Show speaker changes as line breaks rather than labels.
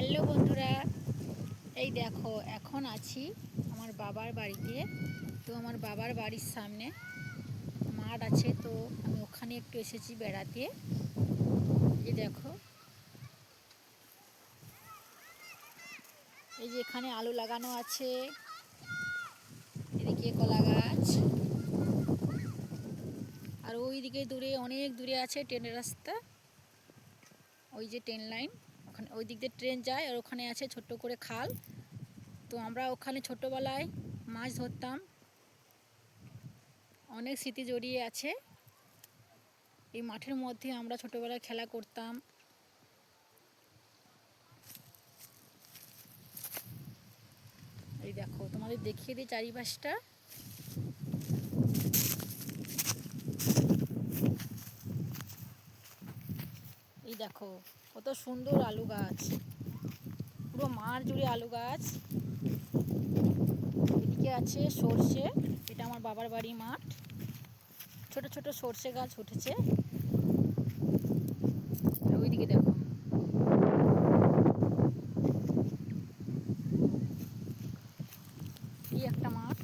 Hello বন্ধুরা, এই দেখো এখন আছি আমার বাবার বাড়িতে। তো আমার বাবার বাড়ির সামনে মাঠ আছে, তো আমি ওখানে একটু এসেছি বেড়াতে। এই দেখো, এই যে এখানে আলু লাগানো আছে, এদিকে কলা গাছ, আর ওইদিকে দূরে অনেক দূরে আছে ট্রেনের রাস্তা। ওই যে ট্রেন লাইন, ওখানে ওই দিক দিয়ে ট্রেন যায়, আর ওখানে আছে ছোট্ট করে খাল। তো আমরা ওখানে ছোটোবেলায় মাছ ধরতাম, অনেক স্মৃতি জড়িয়ে আছে। এই মাঠের মধ্যে আমরা ছোটোবেলায় খেলা করতাম। এই দেখো, তোমাদের দেখিয়ে দিই চারিপাশটা। এই দেখো কত সুন্দর আলু গাছ, পুরো মাঠ জুড়ে আলু গাছ। এদিকে আছে সর্ষে, এটা আমার বাবার বাড়ি মাঠ। ছোট ছোট সর্ষে গাছ উঠেছে। ওইদিকে দেখো, এই একটা মাঠ।